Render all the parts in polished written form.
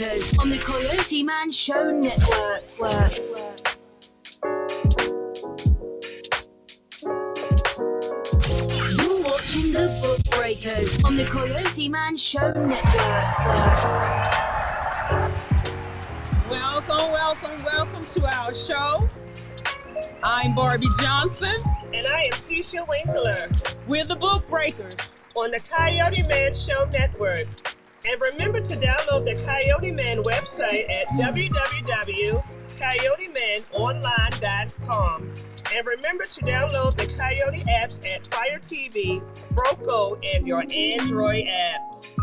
Breakers on the Coyoteman Show Network. You're watching the Book Breakers on the Coyoteman Show Network. Welcome to our show. I'm Barbie Johnson. And I am Tisha Winkler. We're the Book Breakers on the Coyoteman Show Network. And remember to download the Coyoteman website at www.coyotemanonline.com. And remember to download the Coyote apps at Fire TV, Roku, and your Android apps.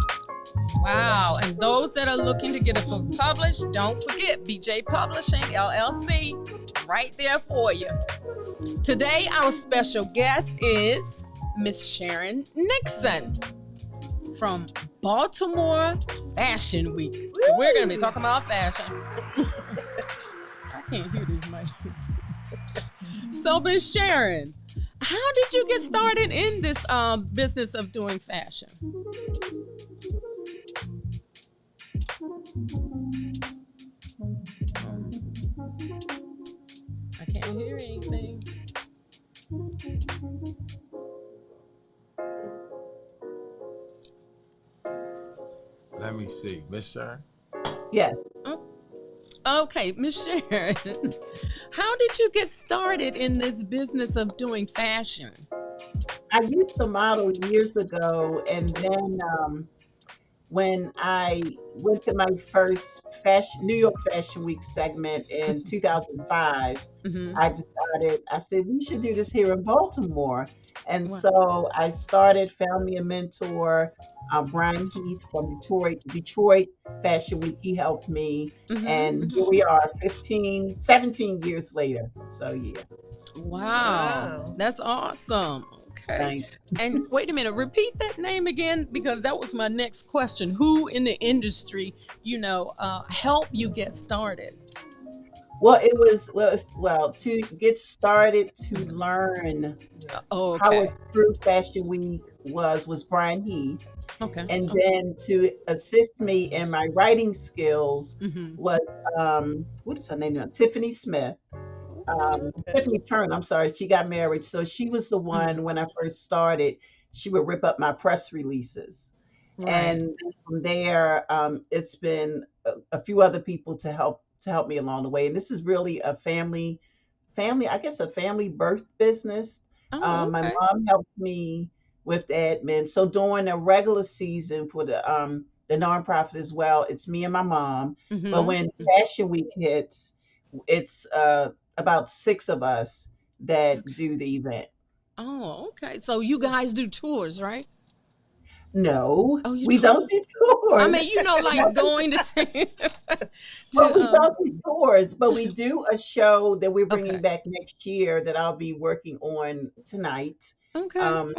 Wow. And those that are looking to get a book published, don't forget BJ Publishing, LLC, right there for you. Today, our special guest is Miss Sharan Nixon from Baltimore Fashion Week. So we're going to be talking about fashion. I can't hear this mic. So, Miss Sharan, how did you get started in this business of doing fashion? I can't hear anything. Let me see, Miss Sharan. Yes. Okay, Miss Sharan, how did you get started in this business of doing fashion? I used to model years ago, and then when I went to my first New York Fashion Week segment in 2005, I said, we should do this here in Baltimore. And so I found me a mentor, Brian Heath from Detroit Fashion Week. He helped me. And here we are 17 years later. So yeah. Wow. That's awesome. Okay. Thanks. And wait a minute, repeat that name again, because that was my next question. Who in the industry, helped you get started? Well, it was to get started, to learn how a true Fashion Week was Brian Heath. Okay. And then to assist me in my writing skills was what is her name now? Tiffany Smith. Tiffany Turner, I'm sorry, she got married. So she was the one when I first started, she would rip up my press releases. Right. And from there, it's been a few other people to help me along the way. And this is really a family, I guess a family birth business. My mom helped me with the admin. So during a regular season for the nonprofit as well, it's me and my mom. But when Fashion Week hits, it's about 6 of us that do the event. Oh, okay. So you guys do tours, right? No, we don't do tours. I mean, like going to well, we don't do tours, but we do a show that we're bringing back next year that I'll be working on tonight. Okay.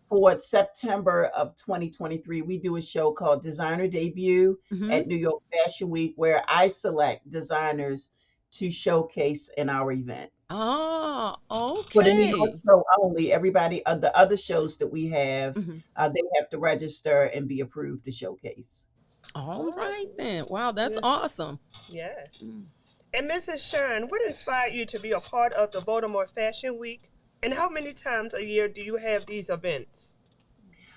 For September of 2023, we do a show called Designer Debut at New York Fashion Week, where I select designers to showcase in our event. Oh, okay. For the New York show only, everybody, the other shows that we have, they have to register and be approved to showcase. All right then. Wow, that's awesome. Yes. And Mrs. Sharan, what inspired you to be a part of the Baltimore Fashion Week? And how many times a year do you have these events?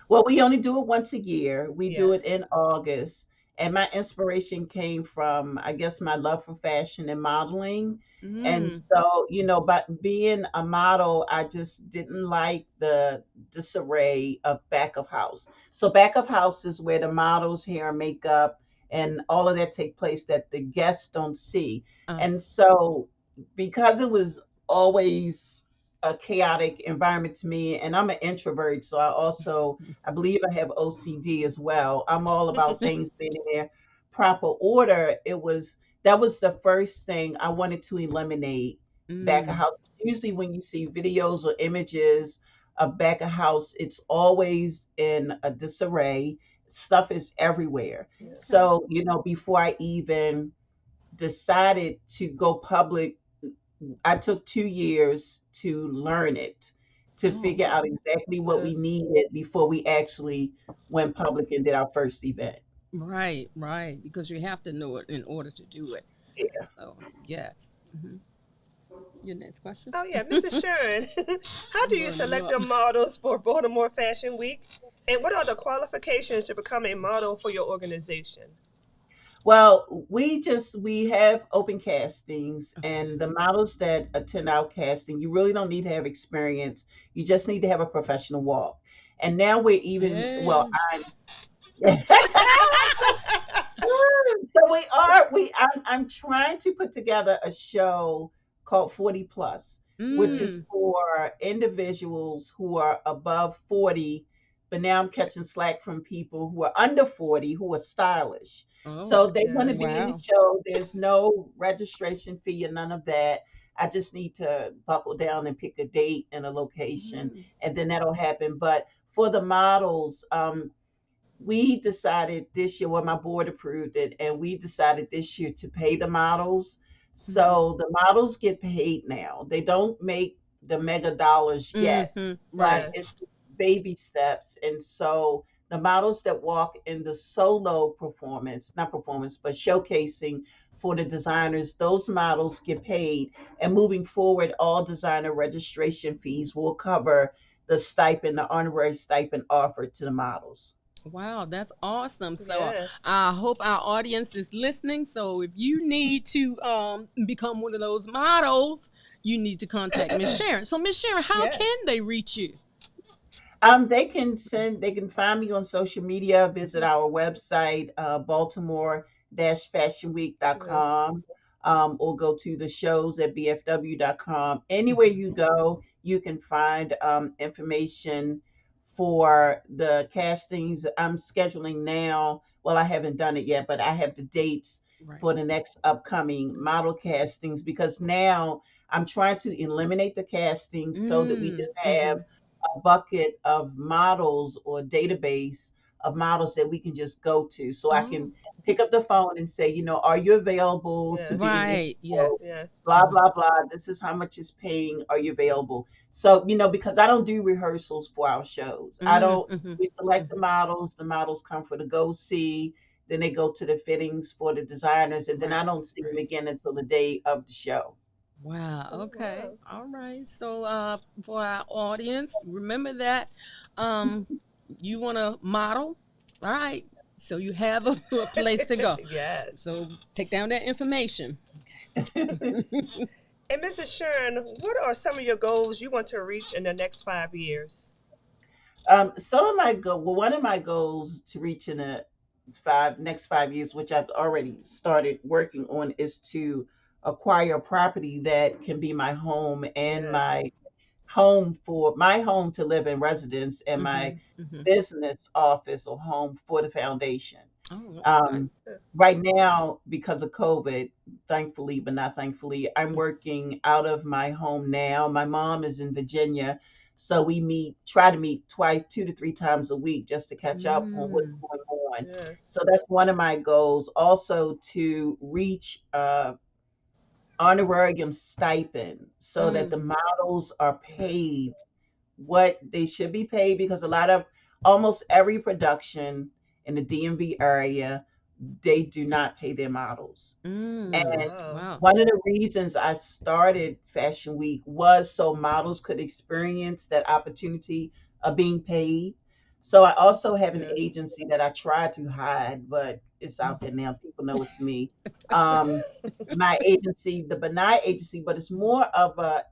Well, we only do it once a year. We do it in August. And my inspiration came from, I guess, my love for fashion and modeling. And so, but being a model, I just didn't like the disarray of back of house. So back of house is where the models, hair and makeup and all of that take place that the guests don't see. And so because it was always a chaotic environment to me, and I'm an introvert, so I believe I have OCD as well. I'm all about things being in their proper order. That was the first thing I wanted to eliminate. Back of house. Usually when you see videos or images of back of house, it's always in a disarray. Stuff is everywhere. So, before I even decided to go public, I took 2 years to learn it, to figure out exactly what we needed before we actually went public and did our first event. Right, right. Because you have to know it in order to do it. Yeah. So, yes. Your next question? Oh yeah, Mrs. Sharon, how do you Burn them select up. the models for Baltimore Fashion Week? And what are the qualifications to become a model for your organization? Well, we have open castings, Okay. and the models that attend our casting, you really don't need to have experience. You just need to have a professional walk. And now we're even well, Hey. I'm so I'm trying to put together a show called 40 plus, which is Mm. for individuals who are above 40, but now I'm catching slack from people who are under 40 who are stylish. Oh, So they want to Yes. be in the wow. show. There's no registration fee or none of that. I just need to buckle down and pick a date and a location, Mm. and then that'll happen. But for the models, we decided this year, well, my board approved it, and we decided this year to pay the models. Mm-hmm. So the models get paid now. They don't make the mega dollars yet, Mm-hmm. but Right. it's Yes. baby steps. And so the models that walk in the solo performance, not performance, but showcasing for the designers, those models get paid. And moving forward, all designer registration fees will cover the stipend, the honorary stipend offered to the models. Wow, that's awesome. So Yes. I hope our audience is listening. So if you need to become one of those models, you need to contact Miss Sharon. So Miss Sharon, how can Yes. they reach you? They can find me on social media, visit our website, Yeah. baltimore-fashionweek.com, or go to the shows at bfw.com. Anywhere you go, you can find information for the castings. I'm scheduling now. Well, I haven't done it yet, but I have the dates Right. for the next upcoming model castings because now I'm trying to eliminate the castings so that we Mm, just have mm-hmm. a bucket of models or database of models that we can just go to. So I Oh, can pick up the phone and say, are you available to be Yes. in this right. show? Yes. Yes. Blah, Mm-hmm. blah, blah. This is how much it's paying. Are you available? So, because I don't do rehearsals for our shows. I Mm, don't, mm-hmm. we select Mm-hmm. the models come for the go see, then they go to the fittings for the designers, and then I Right. don't see them Right. again until the day of the show. Wow. Oh, Okay. wow. All right. So for our audience, remember that um you want to model. All right. So you have a place to go. Yes. So take down that information. And Mrs. Sharon, what are some of your goals you want to reach in the next 5 years? Some of my well, one of my goals to reach in the next 5 years, which I've already started working on, is to acquire a property that can be my home and Yes. my home to live in residence and my Mm-hmm. Mm-hmm. business office or home for the foundation. Oh, okay. Um, right now, because of COVID, thankfully, but not thankfully, I'm working out of my home now. My mom is in Virginia, so try to meet twice, 2 to 3 times a week just to catch up on what's Mm, going on. So Yes. that's one of my goals. Also, to reach honorarium stipend so that mm, the models are paid what they should be paid because almost every production in the DMV area, they do not pay their models. Oh, mm. And wow. Wow. one of the reasons I started Fashion Week was so models could experience that opportunity of being paid. So I also have an Yes. agency that I try to hide, but it's out there now. People know it's me. Um, my agency, the Benai agency, but it's more of a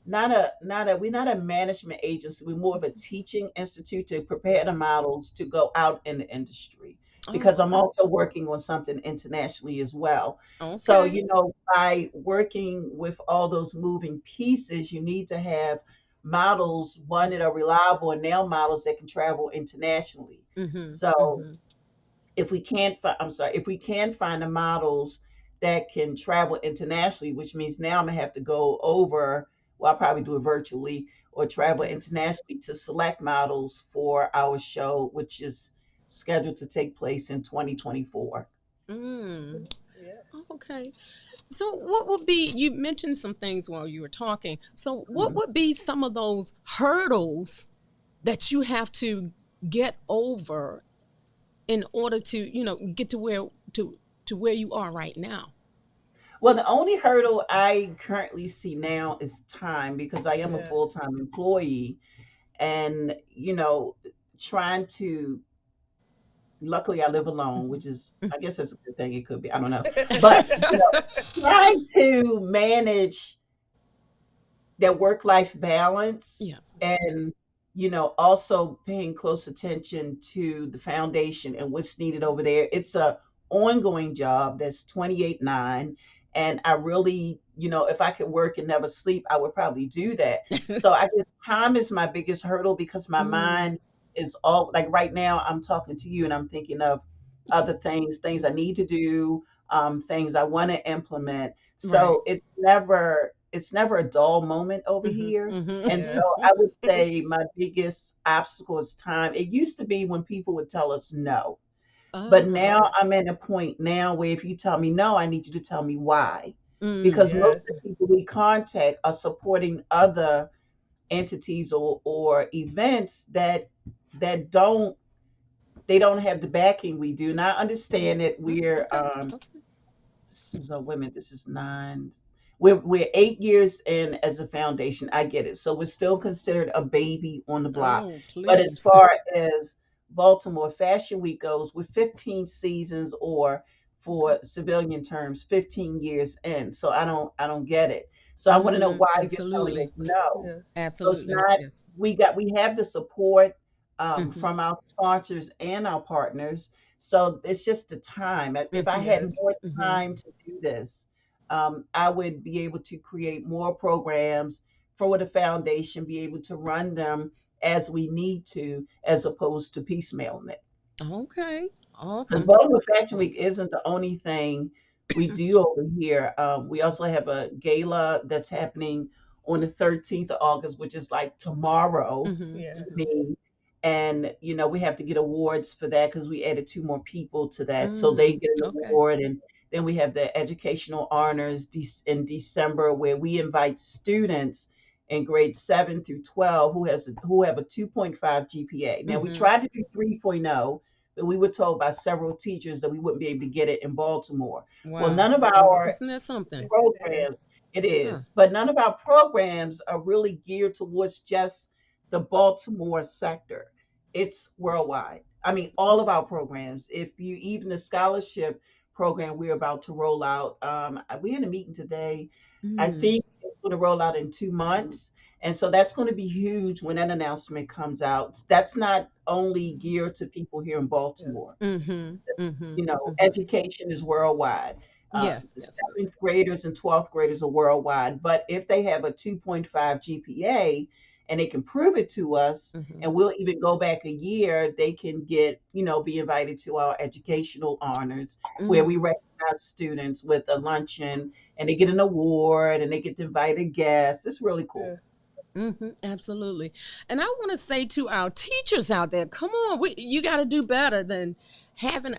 we're not a management agency. We're more of a teaching institute to prepare the models to go out in the industry because Oh, I'm okay. also working on something internationally as well. So, Okay. by working with all those moving pieces, you need to have models, one that are reliable and nail models that can travel internationally. Mm-hmm. So Mm-hmm. if we can find the models that can travel internationally, which means now I'm gonna have to go over, well, I'll probably do it virtually or travel Yes. internationally to select models for our show, which is scheduled to take place in 2024. Mm. Yes. Okay. So, what would be, you mentioned some things while you were talking. So, what Mhm. would be some of those hurdles that you have to get over in order to, get to where you are right now? Well, the only hurdle I currently see now is time because I am a Yes. full-time employee and, trying to, luckily I live alone, which is, I guess that's a good thing. It could be, I don't know. But, trying to manage that work-life balance Yes. and also paying close attention to the foundation and what's needed over there. It's a ongoing job that's 28/9, and I really, if I could work and never sleep, I would probably do that. So I guess time is my biggest hurdle because my Mm, mind is all like right now I'm talking to you and I'm thinking of other things I need to do, things I want to implement. right. So it's never a dull moment over here. And so Yes. I would say my biggest obstacle is time. It used to be when people would tell us no, but Oh, now okay. I'm at a point now where if you tell me no, I need you to tell me why. Mm, Because most Yes. of the people we contact are supporting other entities or events that don't have the backing we do. And I understand that we're okay. Okay. so women, this is nine. We're 8 years in as a foundation. I get it. So we're still considered a baby on the block. Oh, But as please. far as Baltimore Fashion Week goes, we're 15 seasons, or Okay. for civilian terms, 15 years in. So I don't get it. So I want to know Mm, why you're telling us absolutely. no. Yes. So it's Absolutely. not, Yes. we have the support Mm-hmm. from our sponsors and our partners. So it's just the time. If I Mm-hmm. had Yes. more Mm-hmm. time to do this, I would be able to create more programs for the foundation, be able to run them as we need to, as opposed to piecemealing it. Okay. Because Awesome. Baltimore Fashion Week isn't the only thing we do over here. We also have a gala that's happening on the 13th of August, which is like tomorrow Mm-hmm. to Mm-hmm. Yes. me. And, we have to get awards for that because we added two more people to that. So they Mm, get an okay. award. And then we have the educational honors in December where we invite students in grades 7 through 12 who have a 2.5 GPA. Now we Mm-hmm. tried to do 3.0, but we were told by several teachers that we wouldn't be able to get it in Baltimore. Well, Wow. none of Well, our isn't that something? Yes, it is. programs, it Huh. is, but none of our programs are really geared towards just the Baltimore sector. It's worldwide. I mean, all of our programs, if you even the scholarship program we're about to roll out, we had a meeting today. I Mm, think it's going to roll out in 2 months. And so that's going to be huge when that announcement comes out. That's not only geared to people here in Yes. Baltimore. mm-hmm. Mm-hmm. Mm-hmm. Education is worldwide. Yes. Yes. Seventh graders and 12th graders are worldwide. But if they have a 2.5 GPA and they can prove it to us, Mm-hmm. and we'll even go back a year, they can be invited to our educational honors where we Mm. recognize students with a luncheon and they get an award and they get invited guests. It's really cool. Yes. Mm-hmm, absolutely. And I want to say to our teachers out there, come on, you got to do better than having,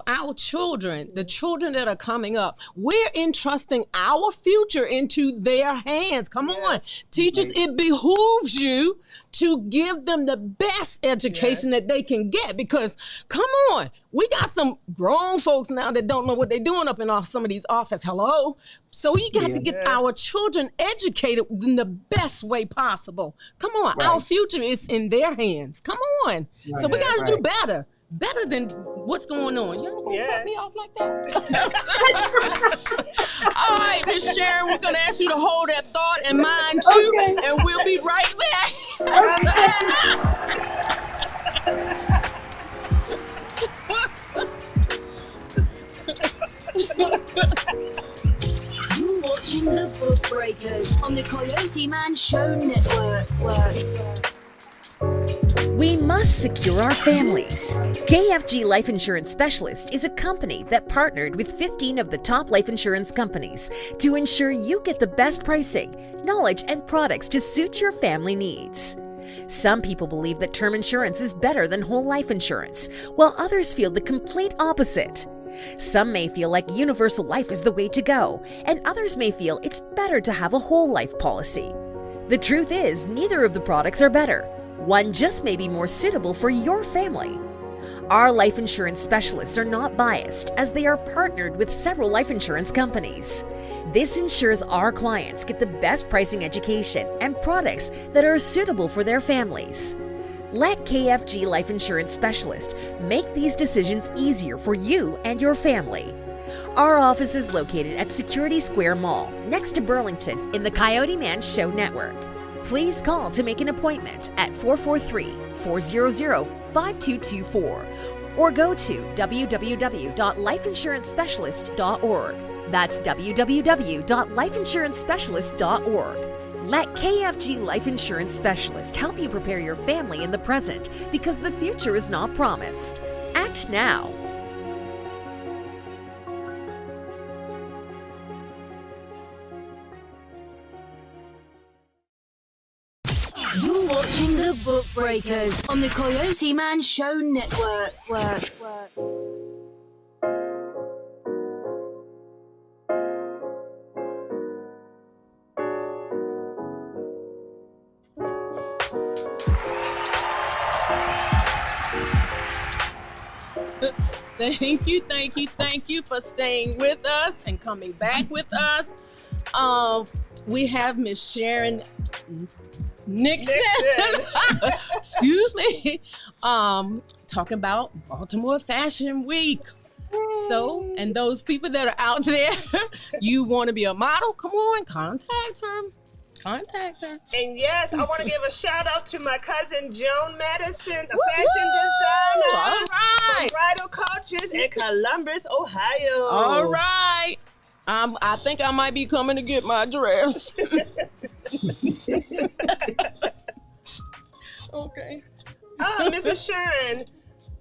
our children, the children that are coming up. We're entrusting our future into their hands. Come on, Yes. teachers, Right. it behooves you to give them the best education Yes. that they can get because, come on, we got some grown folks now that don't know what they're doing up in some of these offices. Hello? So we got Yeah. to get Yes. our children educated in the best way possible. Come on, our Right. future is in their hands. Come on. So we Right. got to Yes. do Right. better. Better than what's going on. Y'all gonna cut Yes. me off like that? All right, Miss Sharon, we're gonna ask you to hold that thought in mind too, Okay. and we'll be right Okay. You're watching the Book Breakers on the Coyote Man Show Network. We must secure our families. KFG Life Insurance Specialist is a company that partnered with 15 of the top life insurance companies to ensure you get the best pricing, knowledge, and products to suit your family needs. Some people believe that term insurance is better than whole life insurance, while others feel the complete opposite. Some may feel like universal life is the way to go, and others may feel it's better to have a whole life policy. The truth is, neither of the products are better. One just may be more suitable for your family. Our life insurance specialists are not biased as they are partnered with several life insurance companies. This ensures our clients get the best pricing education and products that are suitable for their families. Let KFG Life Insurance Specialist make these decisions easier for you and your family. Our office is located at Security Square Mall, next to Burlington, in the Coyoteman Show Network. Please call to make an appointment at 443-400-5224 or go to www.lifeinsurancespecialist.org. That's www.lifeinsurancespecialist.org. Let KFG Life Insurance Specialist help you prepare your family in the present because the future is not promised. Act now. You're watching the Book Breakers on the Coyoteman Show Network. Thank you for staying with us and coming back with us. We have Miss Sharan Nixon. Excuse me. Talking about Baltimore Fashion Week. So, and those people that are out there, you want to be a model? Come on, contact her. And yes, I want to give a shout out to my cousin Joan Madison, a fashion designer All right. from Bridal Cultures in Columbus, Ohio. All right. I think I might be coming to get my dress. Okay. Mrs. Sharan,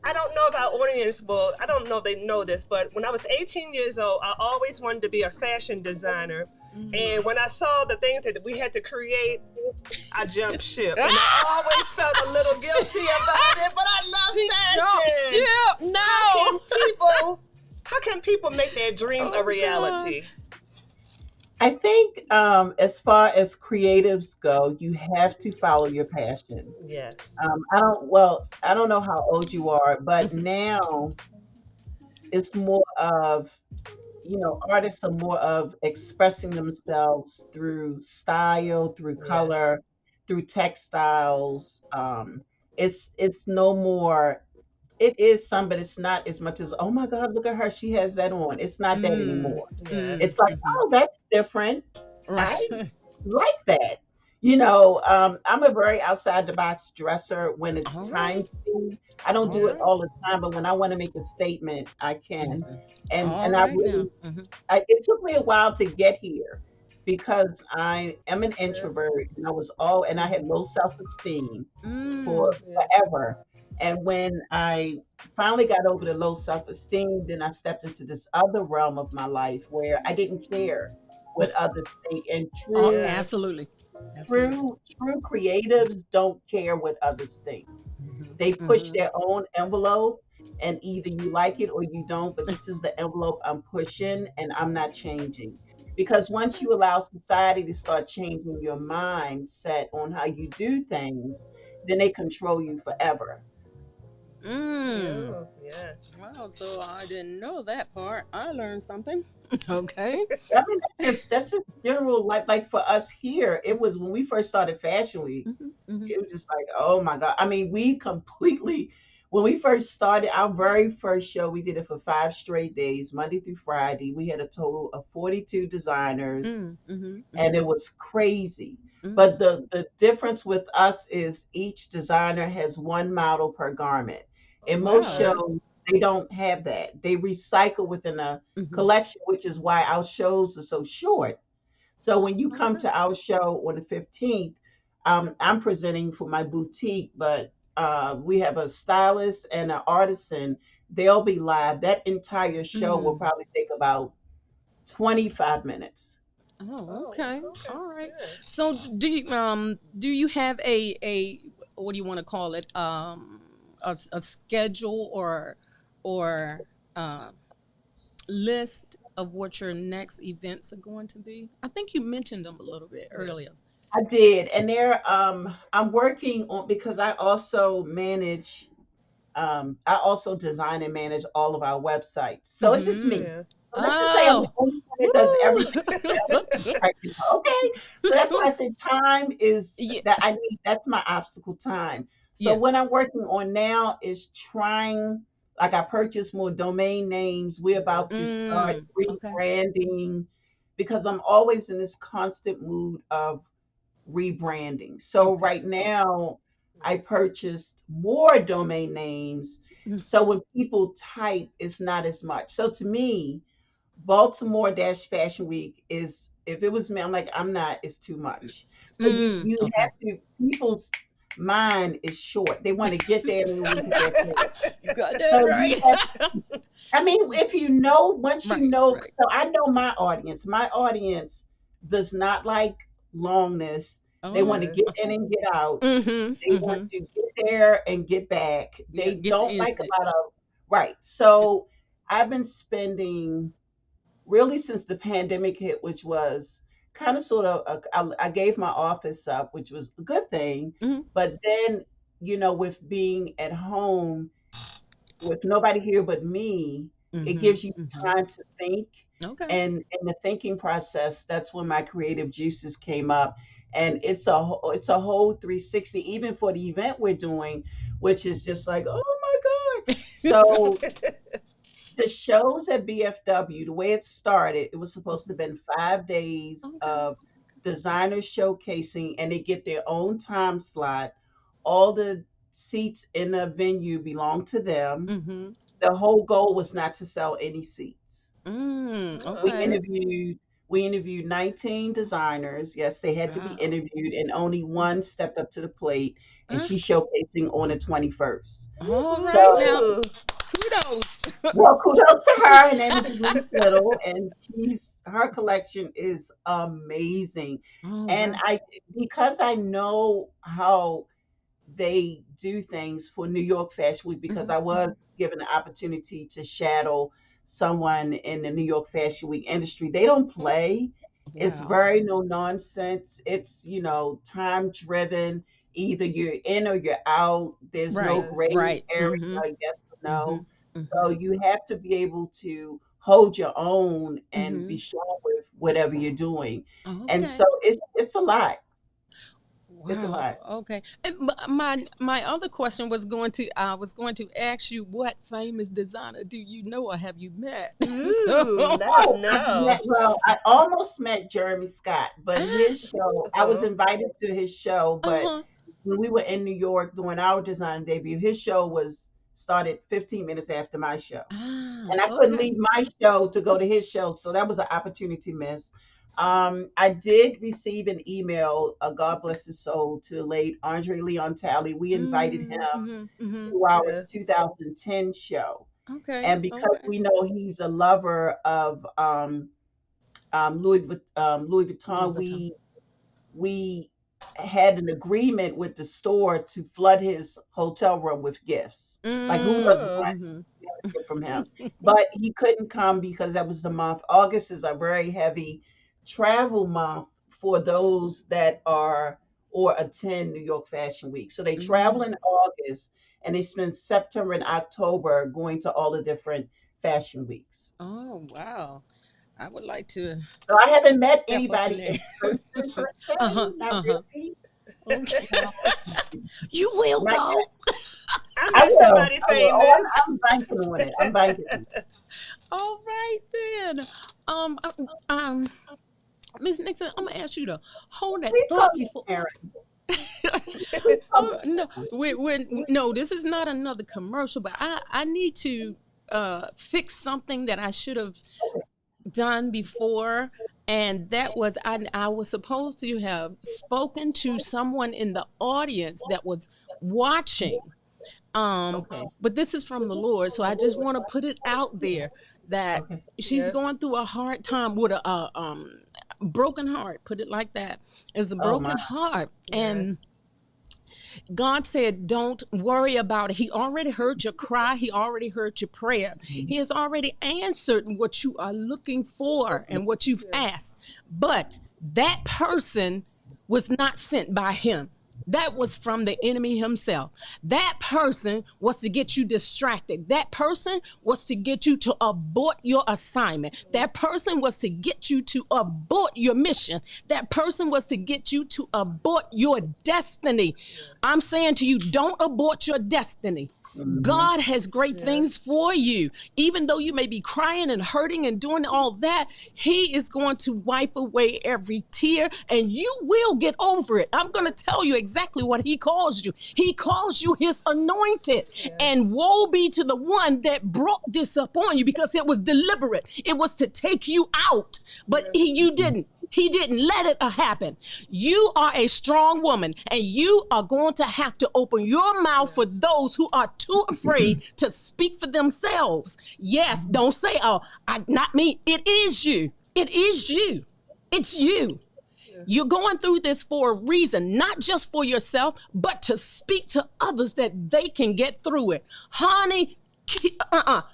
I don't know if our audience will, I don't know if they know this, but when I was 18 years old, I always wanted to be a fashion designer. And when I saw the things that we had to create, I jumped ship. And I always felt a little guilty about it, but I love fashion. Jumped ship. No. How can people make their dream a reality? I think as far as creatives go, you have to follow your passion. Yes. I don't know how old you are, but now it's more of, artists are more of expressing themselves through style, through Yes. color, through textiles. It's no more. It is some, but it's not as much as, oh my God, look at her, she has that on. It's not that anymore. Yes. It's like, oh, that's different. Right. I like that. I'm a very outside the box dresser when it's All time right. to be. I don't do it all the time, but when I want to make a statement, I can. All And I right really, now. it took me a while to get here because I am an introvert and and I had low self-esteem for Yeah. forever. And when I finally got over the low self-esteem, then I stepped into this other realm of my life where I didn't care what others think. And Oh, Yes. absolutely. true creatives don't care what others think. They push their own envelope, and either you like it or you don't, but this is the envelope I'm pushing and I'm not changing. Because once you allow society to start changing your mindset on how you do things, then they control you forever. Yeah. Yes. Wow, so I didn't know that part. I learned something. Okay. I mean, that's just general life. Like for us here, it was when we first started Fashion Week. It was just like, oh my God. I mean, when we first started our very first show, we did it for 5 straight days, Monday through Friday. We had a total of 42 designers, and it was crazy. But the difference with us is each designer has one model per garment. In most Wow. shows, they don't have that. They recycle within a collection, which is why our shows are so short. So when you come Okay. to our show on the 15th, I'm presenting for my boutique, but we have a stylist and an artisan. They'll be live. That entire show will probably take about 25 minutes. Oh, Oh, okay. okay. All right. Yes. So do you have a what do you want to call it? A schedule or uh list of what your next events are going to be? I think you mentioned them a little bit Yeah. earlier. I did, and I'm working on because I also manage I also design and manage all of our websites. So it's just me. Yeah. So let's just say I'm the Oh. only one that does everything else Woo. right now. Okay. So that's why I said time is Yeah. that I need, that's my obstacle time. So what Yes. I'm working on now is trying, like I purchased more domain names. We're about to start Okay. rebranding because I'm always in this constant mood of rebranding. So Okay. right now, I purchased more domain names. Mm. So when people type, it's not as much. So to me, Baltimore Dash Fashion Week is, if it was me, I'm like, I'm not, it's too much. So you Okay. have to, people's mind is short. They want to get there and they want to get there fast. You got that So you have, right. I mean, if you know, once you Right. know, Right. so I know my audience. My audience does not like longness. They want to Oh. Yeah. get in and get out. Mm-hmm. They want Mm-hmm. to get there and get back. Yeah. They Get the don't like instant. a lot of, right. Yep. So I've been spending really since the pandemic hit, which was kind of sort of, I gave my office up, which was a good thing. Mm-hmm. But then, with being at home, with nobody here but me, it Mm-hmm. gives you Mm-hmm. time to think. Okay. And in the thinking process, that's when my creative juices came up. And it's a whole 360, even for the event we're doing, which is just like, oh my God. So the shows at BFW, the way it started, it was supposed to have been 5 days Okay. of designers showcasing, and they get their own time slot. All the seats in the venue belong to them. Mm-hmm. The whole goal was not to sell any seats. Oh, We Okay. okay. interviewed 19 designers. Yes, they had to be Wow. interviewed, and only one stepped up to the plate, and Uh, she's showcasing on the 21st. all right now. Woohoo! Kudos. Well, kudos to her. Her name is Elise Little, and her collection is amazing. All And right. because I know how they do things for New York Fashion Week, because I was Mm-hmm. given the opportunity to shadow someone in the New York Fashion Week industry. They don't play. It's Wow. very no nonsense. It's, time driven. Either you're in or you're out. There's no Right. Yes. gray Right. area, Mm-hmm. yes or Mm-hmm. no. So Mm-hmm. you have to be able to hold your own and Mm-hmm. be strong with whatever you're doing. And so Okay. it's a lot. It's a Wow. lot. Okay. And my other question was I was going to ask you, what famous designer do you know or have you met? So Ooh, let us Oh, know. I almost met Jeremy Scott, but his show, I was Oh, invited to his show, but uh-huh. when we were in New York doing our design debut, his show was started 15 minutes after my show. And I couldn't Okay. leave my show to go to his show, so that was an opportunity miss. I did receive an email, God bless his soul, to late Andre Leon Talley. We invited him Mm-hmm. Mm-hmm. to our yeah. 2010 show. Okay. And because Okay. we know he's a lover of Louis Louis Vuitton, Vuitton. we had an agreement with the store to flood his hotel room with gifts. Like who doesn't Oh, want Mm-hmm. to get from him? But he couldn't come because that was the month. August is a very heavy travel month for those that are or attend New York Fashion Week. So they travel Mm. in August and they spend September and October going to all the different fashion weeks. Oh wow. I would like to So I haven't met step up in anybody there. in person per se, Uh-huh. not Uh-huh. really. Okay. No, You will not though. yet. I I met will. somebody I will. Oh, famous. I'm banking on it. I'm banking on it. All right then. Um, uh, um, Miss Nixon, I'm gonna ask you to hold that Please call thought me for. Sharon. Please call me Oh no, Sharon. no, this is not another commercial, but I need to fix something that I should have done before, and that was I was supposed to have spoken to someone in the audience that was watching. Okay. But this is from the Lord, so I just want to put it out there that Okay. she's Yeah. going through a hard time with a broken heart. Put it like that. It's a Oh my. broken heart, and Yes. God said, don't worry about it. He already heard your cry. He already heard your prayer. He has already answered what you are looking for and what you've Yeah. asked. But that person was not sent by him. That was from the enemy himself. That person was to get you distracted. That person was to get you to abort your assignment. That person was to get you to abort your mission. That person was to get you to abort your destiny. I'm saying to you, don't abort your destiny. God has great things for you. Even though you may be crying and hurting and doing all that, he is going to wipe away every tear and you will get over it. I'm going to tell you exactly what he calls you. He calls you his anointed. And woe be to the one that brought this up on you, because it was deliberate. It was to take you out, but you didn't. He didn't let it happen. You are a strong woman, and you are going to have to open your mouth for those who are too afraid to speak for themselves. Yes, don't say, oh, not me. It is you. It is you. It's you. You're going through this for a reason, not just for yourself, but to speak to others that they can get through it. Honey,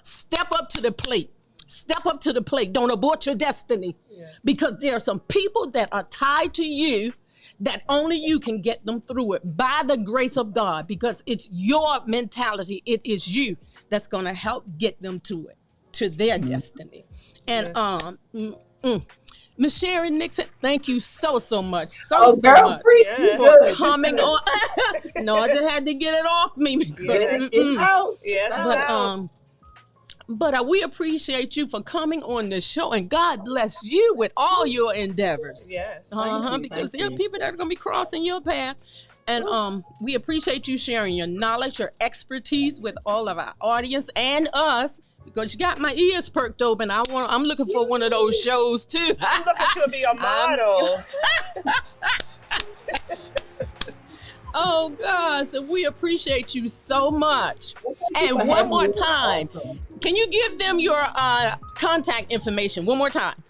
step up to the plate. Step up to the plate. Don't abort your destiny, because there are some people that are tied to you that only you can get them through it by the grace of God, because it's your mentality. It is you that's going to help get them to it, to their destiny. And Miss Sharon Nixon, thank you so much. So much for coming on. No, I just had to get it off me because But we appreciate you for coming on the show, and God bless you with all your endeavors. Yes. Because there are people that are going to be crossing your path. And we appreciate you sharing your knowledge, your expertise with all of our audience and us, because you got my ears perked open. I'm looking for one of those shows too. I'm looking to be a model. Oh, God. So we appreciate you so much. And one more time, can you give them your contact information one more time?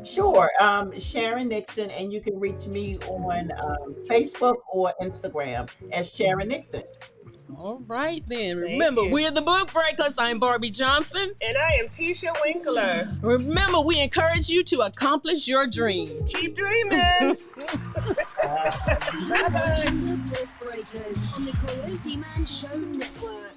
Sure. Sharon Nixon, and you can reach me on Facebook or Instagram as Sharon Nixon. All right, then. Remember, we're the Book Breakers. I'm Barbie Johnson. And I am Tisha Winkler. Remember, we encourage you to accomplish your dreams. Keep dreaming. Bye-bye. The Book Breakers on the Coyoteman Show Network.